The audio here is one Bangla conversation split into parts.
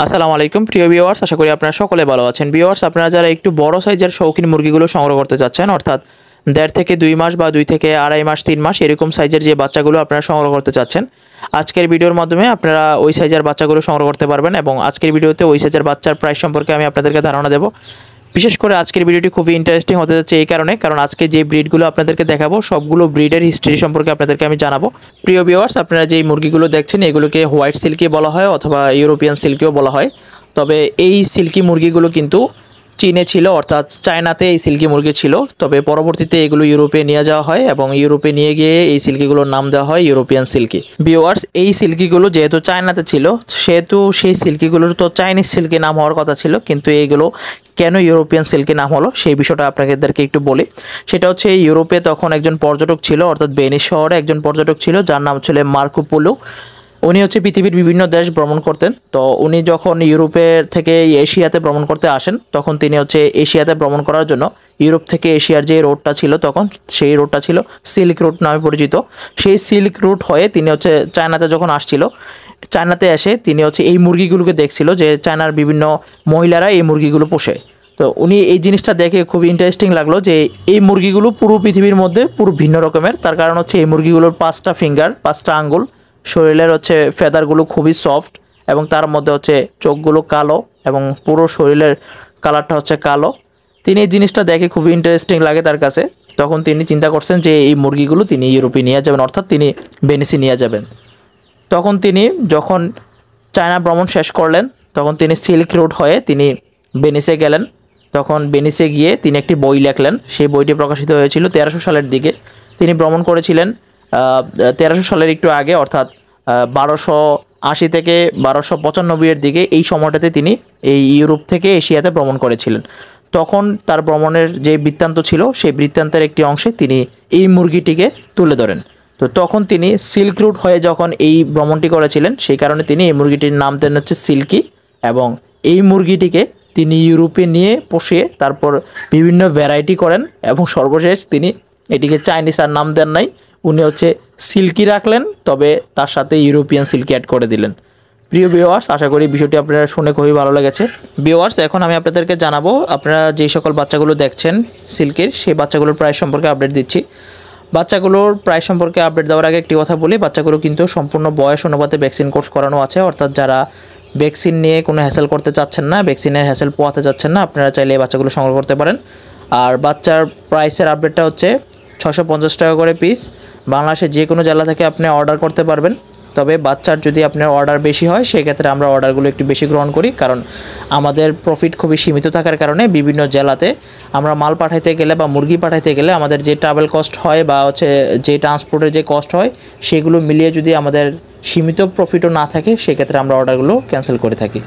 আসসালামু আলাইকুম প্রিয় ভিউয়ার্স, আশা করি আপনারা সকলে ভালো আছেন। ভিউয়ার্স, আপনারা যারা একটু বড় সাইজের শৌখিন মুরগিগুলো সংগ্রহ করতে চাচ্ছেন, অর্থাৎ 1.5 থেকে 2 মাস বা 2 থেকে 2.5 মাস 3 মাস এরকম সাইজের যে বাচ্চাগুলো আপনারা সংগ্রহ করতে চাচ্ছেন, আজকের ভিডিওর মাধ্যমে আপনারা ওই সাইজের বাচ্চাগুলো সংগ্রহ করতে পারবেন এবং আজকের ভিডিওতে ওই সাইজের বাচ্চার প্রাইস সম্পর্কে আমি আপনাদেরকে ধারণা দেব। বিশেষ করে আজকের ভিডিওটি খুবই ইন্টারেস্টিং হতে যাচ্ছে এই কারণ আজকে যে ব্রিডগুলো আপনাদেরকে দেখাবো সবগুলো ব্রিডের হিস্ট্রি সম্পর্কে আপনাদেরকে আমি জানাবো। প্রিয় ভিউয়ার্স, আপনারা যেই মুরগিগুলো দেখছেন এগুলোকে হোয়াইট সিল্কি বলা হয় অথবা ইউরোপিয়ান সিল্কিও বলা হয়। তবে এই সিল্কি মুরগিগুলো কিন্তু চীনে ছিল, অর্থাৎ চায়নাতে এই সিল্কি মুরগি ছিল। তবে পরবর্তীতে এগুলো ইউরোপে নিয়ে যাওয়া হয় এবং ইউরোপে নিয়ে গিয়ে এই সিল্কিগুলোর নাম দেওয়া হয় ইউরোপিয়ান সিল্কি। ভিউয়ার্স, এই সিল্কিগুলো যেহেতু চায়নাতে ছিল সেহেতু সেই সিল্কিগুলোর তো চাইনিজ সিল্কি নাম হওয়ার কথা ছিল, কিন্তু এইগুলো কেন ইউরোপিয়ান সিল্কি নাম হলো সেই বিষয়টা আপনাদেরকে একটু বলি। সেটা হচ্ছে ইউরোপে তখন একজন পর্যটক ছিল, অর্থাৎ ভেনিস শহরে একজন পর্যটক ছিল যার নাম ছিল মার্কো পোলো। উনি হচ্ছে পৃথিবীর বিভিন্ন দেশ ভ্রমণ করতেন। তো উনি যখন ইউরোপে থেকে এশিয়াতে ভ্রমণ করতে আসেন তখন তিনি হচ্ছে এশিয়াতে ভ্রমণ করার জন্য ইউরোপ থেকে এশিয়ার যে রোডটা ছিল তখন সেই রোডটা ছিল সিল্ক রুট নামে পরিচিত। সেই সিল্ক রুট হয়ে তিনি হচ্ছে চায়নাতে যখন আসছিল, চায়নাতে এসে তিনি হচ্ছে এই মুরগিগুলোকে দেখছিল যে চায়নার বিভিন্ন মহিলারা এই মুরগিগুলো পোষে। তো উনি এই জিনিসটা দেখে খুবই ইন্টারেস্টিং লাগলো যে এই মুরগিগুলো পুরো পৃথিবীর মধ্যে পুরো ভিন্ন রকমের। তার কারণ হচ্ছে এই মুরগিগুলোর 5টা ফিঙ্গার, 5টা আঙ্গুল, শরীরের হচ্ছে ফেদারগুলো খুবই সফট এবং তার মধ্যে হচ্ছে চোখগুলো কালো এবং পুরো শরীরের কালারটা হচ্ছে কালো। তিনি এই জিনিসটা দেখে খুবই ইন্টারেস্টিং লাগে তার কাছে। তখন তিনি চিন্তা করছেন যে এই মুরগিগুলো তিনি ইউরোপে নিয়ে যাবেন, অর্থাৎ তিনি ভেনিসে নিয়ে যাবেন। তখন তিনি যখন চায়না ভ্রমণ শেষ করলেন তখন তিনি সিল্ক রোড হয়ে তিনি ভেনিসে গেলেন। তখন ভেনিসে গিয়ে তিনি একটি বই লেখলেন। সেই বইটি প্রকাশিত হয়েছিল 1300 সালের দিকে। তিনি ভ্রমণ করেছিলেন 1300 সালের একটু আগে, অর্থাৎ 1280 থেকে 1295 এর দিকে। এই সময়টাতে তিনি এই ইউরোপ থেকে এশিয়াতে ভ্রমণ করেছিলেন। তখন তার ভ্রমণের যে বৃত্তান্ত ছিল সেই বৃত্তান্তের একটি অংশে তিনি এই মুরগিটিকে তুলে ধরেন। তো তখন তিনি সিল্ক রুট হয়ে যখন এই ভ্রমণটি করেছিলেন সেই কারণে তিনি এই মুরগিটির নাম দেন হচ্ছে সিল্কি এবং এই মুরগিটিকে তিনি ইউরোপে নিয়ে পুষিয়ে তারপর বিভিন্ন ভ্যারাইটি করেন এবং সর্বশেষ তিনি এটিকে চাইনিজ আর নাম দেন নাই, উনি হচ্ছে সিল্কি রাখলেন, তবে তার সাথে ইউরোপিয়ান সিল্কি অ্যাড করে দিলেন। প্রিয় ভিউয়ার্স, আশা করি বিষয়টি আপনারা শুনে খুবই ভালো লেগেছে। ভিউয়ার্স, এখন আমি আপনাদেরকে জানাবো আপনারা যেই সকল বাচ্চাগুলো দেখছেন সিল্কের, সেই বাচ্চাগুলোর প্রাইস সম্পর্কে আপডেট দিচ্ছি। বাচ্চাগুলোর প্রাইস সম্পর্কে আপডেট দেওয়ার আগে একটি কথা বলি, বাচ্চাগুলো কিন্তু সম্পূর্ণ বয়স অনুপাতে ভ্যাকসিন কোর্স করানো আছে। অর্থাৎ যারা ভ্যাকসিন নিয়ে কোনো হ্যাসেল করতে চাচ্ছেন না, ভ্যাকসিনের হ্যাসেল পোয়াতে চাচ্ছেন না, আপনারা চাইলে এই বাচ্চাগুলো সংগ্রহ করতে পারেন। আর বাচ্চার প্রাইসের আপডেটটা হচ্ছে 650 টাকা করে পিস। বাংলাদেশের যে কোনো জেলা থেকে আপনি অর্ডার করতে পারবেন। তবে বাচ্চার যদি আপনার অর্ডার বেশি হয় সেক্ষেত্রে আমরা অর্ডারগুলো একটু বেশি গ্রহণ করি, কারণ আমাদের প্রফিট খুবই সীমিত থাকার কারণে বিভিন্ন জেলাতে আমরা মাল পাঠাইতে গেলে বা মুরগি পাঠাইতে গেলে আমাদের যে ট্রাভেল কস্ট হয় বা হচ্ছে যে ট্রান্সপোর্টের যে কস্ট হয় সেগুলো মিলিয়ে যদি আমাদের সীমিত প্রফিটও না থাকে সেক্ষেত্রে আমরা অর্ডারগুলো ক্যান্সেল করে থাকি।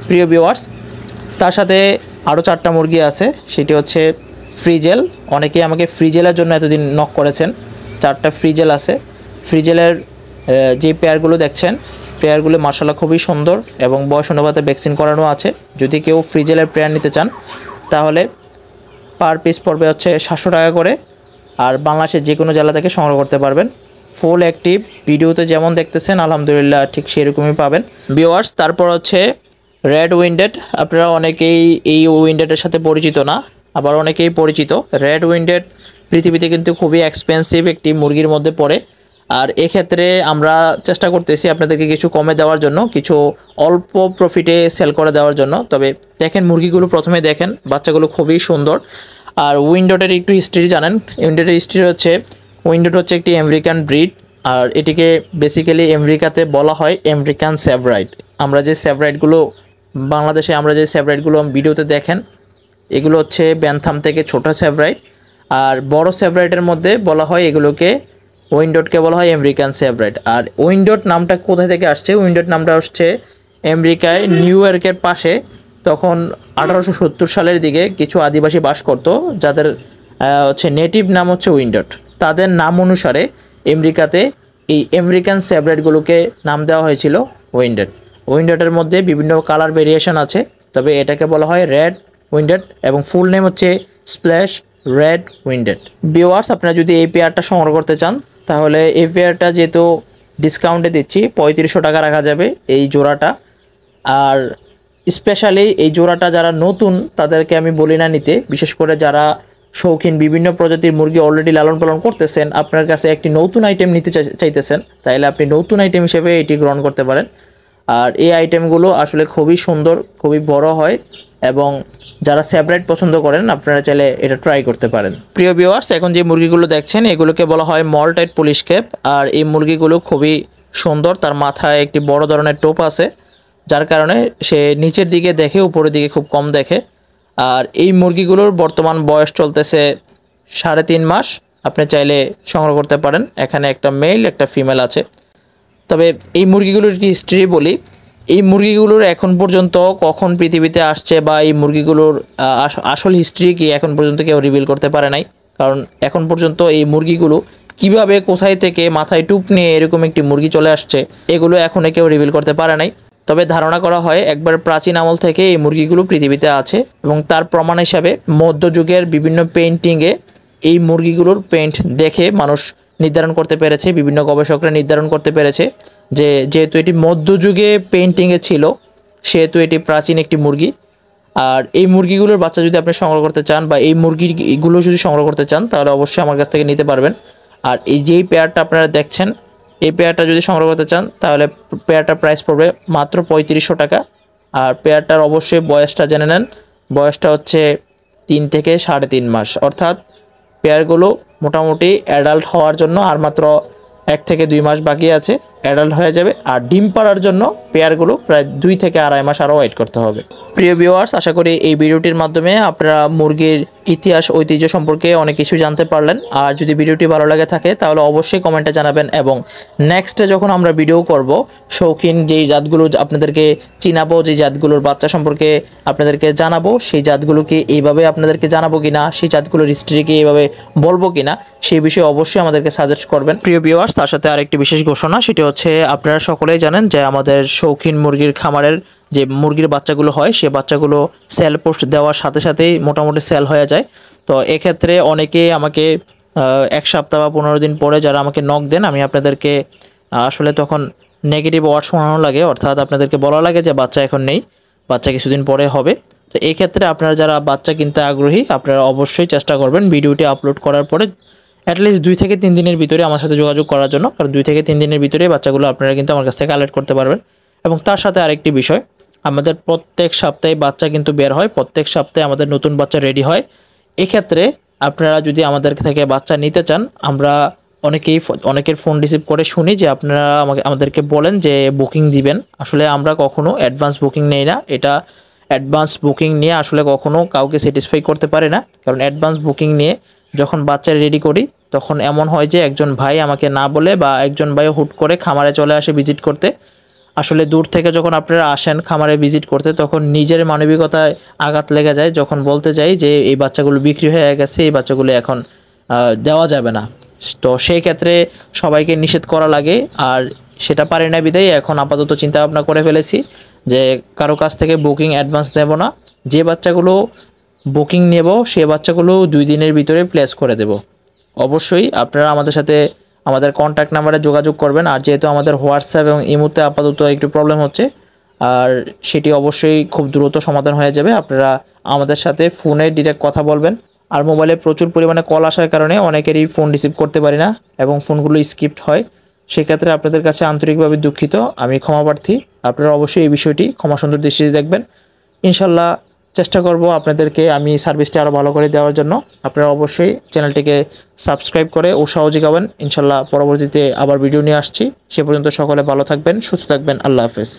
প্রিয় ভিউয়ার্স, তার সাথে আরও 4টা মুরগি আছে, সেটি হচ্ছে ফ্রিজেল। অনেকেই আমাকে ফ্রিজেলের জন্য এতদিন নক করেছেন। 4টা ফ্রিজেল আছে। ফ্রিজেলের যে পেয়ারগুলো দেখছেন পেয়ারগুলো মার্শাল্লাহ খুবই সুন্দর এবং বয়স অনুপাতে ভ্যাকসিন করানো আছে। যদি কেউ ফ্রিজেলের পেয়ার নিতে চান তাহলে পার পিস পড়বে হচ্ছে 700 টাকা করে। আর বাংলাদেশের যে কোনো জেলা থেকে সংগ্রহ করতে পারবেন। ফুল অ্যাক্টিভ, ভিডিওতে যেমন দেখতেছেন আলহামদুলিল্লাহ ঠিক সেরকমই পাবেন। ভিউয়ার্স, তারপর হচ্ছে রেড উইন্ডেড। আপনারা অনেকেই এই উইন্ডেডের সাথে পরিচিত না, আবার অনেকেই পরিচিত। রেড উইন্ডেড পৃথিবীতে কিন্তু খুবই এক্সপেন্সিভ একটি মুরগির মধ্যে পড়ে। আর এক্ষেত্রে আমরা চেষ্টা করতেছি আপনাদেরকে কিছু কমে দেওয়ার জন্য, কিছু অল্প প্রফিটে সেল করে দেওয়ার জন্য। তবে দেখেন মুরগিগুলো প্রথমে দেখেন, বাচ্চাগুলো খুবই সুন্দর। আর উইন্ডোটের একটু হিস্ট্রি জানেন। উইন্ডোটের হিস্ট্রি হচ্ছে উইন্ডোট হচ্ছে একটি আমেরিকান ব্রিড। আর এটিকে বেসিক্যালি আমেরিকাতে বলা হয় আমেরিকান সেভরাইট। আমরা যে সেভরাইটগুলো বাংলাদেশে আমরা যে সেভরাইটগুলো ভিডিওতে দেখেন এগুলো হচ্ছে ব্যানথাম থেকে ছোট সেভরাইট। আর বড় সেভরাইটের মধ্যে বলা হয় এগুলোকে উইন্ডোটকে বলা হয় আমেরিকান সেভরাইট। আর উইন্ডোট নামটা কোথা থেকে আসছে? উইন্ডোট নামটা আসছে আমেরিকায় নিউ ইয়র্কের পাশে তখন 1870 সালের দিকে কিছু আদিবাসী বাস করতো যাদের হচ্ছে নেটিভ নাম হচ্ছে উইন্ডোট। তাদের নাম অনুসারে আমেরিকাতে এই আমেরিকান সেভরাইটগুলোকে নাম দেওয়া হয়েছিল উইন্ডোট। উইন্ডোটের মধ্যে বিভিন্ন কালার ভেরিয়েশন আছে, তবে এটাকে বলা হয় রেড উইন্ডোট এবং ফুল নেম হচ্ছে স্প্ল্যাশ রেড উইন্ডেড। ভিউয়ার্স, আপনারা যদি এই পেয়ারটা সংগ্রহ করতে চান তাহলে এই পেয়ারটা যেহেতু ডিসকাউন্টে দিচ্ছি 3500 টাকা রাখা যাবে এই জোড়াটা। আর স্পেশালি এই জোড়াটা যারা নতুন তাদেরকে আমি বলি না নিতে, বিশেষ করে যারা শৌখিন বিভিন্ন প্রজাতির মুরগি অলরেডি লালন পালন করতেছেন, আপনার কাছে একটি নতুন আইটেম নিতে চাইতেছেন, তাহলে আপনি নতুন আইটেম হিসেবে এটি গ্রহণ করতে পারেন। আর এই আইটেমগুলো আসলে খুবই সুন্দর, খুবই বড় হয়, এবং যারা সেপারেট পছন্দ করেন আপনারা চাইলে এটা ট্রাই করতে পারেন। প্রিয় ভিউয়ার্স, এখন যে মুরগিগুলো দেখছেন এগুলোকে বলা হয় মলটাইট পুলিশ ক্যাপ। আর এই মুরগিগুলো খুবই সুন্দর, তার মাথায় একটি বড় ধরনের টোপ আছে, যার কারণে সে নিচের দিকে দেখে, উপরের দিকে খুব কম দেখে। আর এই মুরগিগুলোর বর্তমান বয়স চলতেছে 3.5 মাস। আপনি চাইলে সংগ্রহ করতে পারেন। এখানে একটা মেল একটা ফিমেল আছে। তবে এই মুরগিগুলোর কি হিস্ট্রি বলি, এই মুরগিগুলোর এখন পর্যন্ত কখন পৃথিবীতে আসছে বা এই মুরগিগুলোর আসল হিস্ট্রি কি এখন পর্যন্ত কেউ রিভিল করতে পারে নাই। কারণ এখন পর্যন্ত এই মুরগিগুলো কিভাবে কোথায় থেকে মাথায় টুপ নিয়ে এরকম একটি মুরগি চলে আসছে এগুলো এখনও কেউ রিভিল করতে পারে নাই। তবে ধারণা করা হয় একবার প্রাচীন আমল থেকে এই মুরগিগুলো পৃথিবীতে আছে, এবং তার প্রমাণ হিসাবে মধ্যযুগের বিভিন্ন পেইন্টিংয়ে এই মুরগিগুলোর পেইন্ট দেখে মানুষ নির্ধারণ করতে পেরেছে, বিভিন্ন গবেষকরা নির্ধারণ করতে পেরেছে যে যেহেতু এটি মধ্যযুগে পেইন্টিংয়ে ছিল সেহেতু এটি প্রাচীন একটি মুরগি। আর এই মুরগিগুলোর বাচ্চা যদি আপনি সংগ্রহ করতে চান বা এই মুরগিগুলো যদি সংগ্রহ করতে চান তাহলে অবশ্যই আমার কাছ থেকে নিতে পারবেন। আর এই যেই পেয়ারটা আপনারা দেখছেন এই পেয়ারটা যদি সংগ্রহ করতে চান তাহলে পেয়ারটার প্রাইস পড়বে মাত্র 3500 টাকা। আর পেয়ারটার অবশ্যই বয়সটা জেনে নেন, বয়সটা হচ্ছে 3 থেকে 3.5 মাস, অর্থাৎ পেয়ারগুলো মোটামুটি অ্যাডাল্ট হওয়ার জন্য আর মাত্র 1 থেকে 2 মাস বাকি আছে, অ্যাডাল্ট হয়ে যাবে। আর ডিম পাড়ার জন্য পেয়ারগুলো প্রায় 2 থেকে 2.5 মাস আরও ওয়েট করতে হবে। প্রিয় ভিউয়ার্স, আশা করি এই ভিডিওটির মাধ্যমে আপনারা মুরগির ইতিহাস ঐতিহ্য সম্পর্কে অনেক কিছু জানতে পারলেন। আর যদি ভিডিওটি ভালো লাগে থাকে তাহলে অবশ্যই কমেন্টে জানাবেন, এবং নেক্সটে যখন আমরা ভিডিও করব শৌখিন যেই জাতগুলো আপনাদেরকে চিনাবো, যে জাতগুলোর বাচ্চা সম্পর্কে আপনাদেরকে জানাবো, সেই জাতগুলোকে এইভাবে আপনাদেরকে জানাবো কিনা, সেই জাতগুলোর হিস্ট্রিকে এইভাবে বলবো কিনা, সেই বিষয়ে অবশ্যই আমাদেরকে সাজেস্ট করবেন। প্রিয় ভিউয়ার্স, তার সাথে আরেকটি বিশেষ ঘোষণা, সেটি হচ্ছে আপনারা সকলেই জানেন যে আমাদের শৌখিন মুরগির খামারের যে মুরগির বাচ্চাগুলো হয় সে বাচ্চাগুলো সেল পোস্ট দেওয়ার সাথে সাথেই মোটামুটি সেল হয়ে যায়। তো এক্ষেত্রে অনেকে আমাকে 1 সপ্তাহ বা 15 দিন পরে যারা আমাকে নক দেন, আমি আপনাদেরকে আসলে তখন নেগেটিভ ওয়ার্ড শোনানো লাগে, অর্থাৎ আপনাদেরকে বলা লাগে যে বাচ্চা এখন নেই, বাচ্চা কিছুদিন পরে হবে। তো এই ক্ষেত্রে আপনারা যারা বাচ্চা কিনতে আগ্রহী আপনারা অবশ্যই চেষ্টা করবেন ভিডিওটি আপলোড করার পরে অ্যাটলিস্ট 2 থেকে 3 দিনের ভিতরে আমার সাথে যোগাযোগ করার জন্য, কারণ 2 থেকে 3 দিনের ভিতরে বাচ্চাগুলো আপনারা কিন্তু আমার কাছ থেকে কালেক্ট করতে পারবেন। এবং তার সাথে আরেকটি বিষয়, আমাদের প্রত্যেক সপ্তাহে বাচ্চা কিন্তু বের হয়, প্রত্যেক সপ্তাহে আমাদের নতুন বাচ্চা রেডি হয়। এক্ষেত্রে আপনারা যদি আমাদের থেকে বাচ্চা নিতে চান, আমরা অনেকের ফোন রিসিভ করে শুনি যে আপনারা আমাদেরকে বলেন যে বুকিং দিবেন। আসলে আমরা কখনো অ্যাডভান্স বুকিং নেই না, এটা অ্যাডভান্স বুকিং নিয়ে আসলে কখনো কাউকে স্যাটিসফাই করতে পারে না। কারণ অ্যাডভান্স বুকিং নিয়ে যখন বাচ্চা রেডি করি তখন এমন হয় যে একজন ভাই আমাকে না বলে বা একজন ভাই হুট করে খামারে চলে আসে ভিজিট করতে। আসলে দূর থেকে যখন আপনারা আসেন খামারে ভিজিট করতে তখন নিজের মানবিকতায় আঘাত লেগে যায় যখন বলতে যাই যে এই বাচ্চাগুলো বিক্রি হয়ে গেছে, এই বাচ্চাগুলো এখন দেওয়া যাবে না। তো সেই ক্ষেত্রে সবাইকে নিষেধ করা লাগে, আর সেটা পারি না বিদায় এখন আপাতত চিন্তা ভাবনা করে ফেলেছি যে কারো কাছ থেকে বুকিং অ্যাডভান্স নেব না, যে বাচ্চাগুলো বুকিং নেব সে বাচ্চাগুলো 2 দিনের ভিতরে প্লেস করে দেব। অবশ্যই আপনারা আমাদের সাথে আমাদের কন্ট্যাক্ট নাম্বারে যোগাযোগ করবেন। আর যেহেতু আমাদের হোয়াটসঅ্যাপ এবং ইমোতে আপাতত একটু প্রবলেম হচ্ছে, আর সেটি অবশ্যই খুব দ্রুত সমাধান হয়ে যাবে। আপনারা আমাদের সাথে ফোনে ডিরেক্ট কথা বলবেন। আর মোবাইলে প্রচুর পরিমাণে কল আসার কারণে অনেকেরই ফোন রিসিভ করতে পারি না এবং ফোনগুলো স্কিপ্ট হয়। সেক্ষেত্রে আপনাদের কাছে আন্তরিকভাবে দুঃখিত, আমি ক্ষমাপ্রার্থী। আপনারা অবশ্যই এই বিষয়টি ক্ষমা সুন্দর দৃষ্টিতে দেখবেন। ইনশাল্লাহ চেষ্টা করব আপনাদেরকে আমি সার্ভিসটা আরও ভালো করে দেওয়ার জন্য। আপনারা অবশ্যই চ্যানেলটিকে সাবস্ক্রাইব করে উৎসাহ যোগাবেন। ইনশাল্লাহ পরবর্তীতে আবার ভিডিও নিয়ে আসছি। সে পর্যন্ত সকলে ভালো থাকবেন, সুস্থ থাকবেন। আল্লাহ হাফেজ।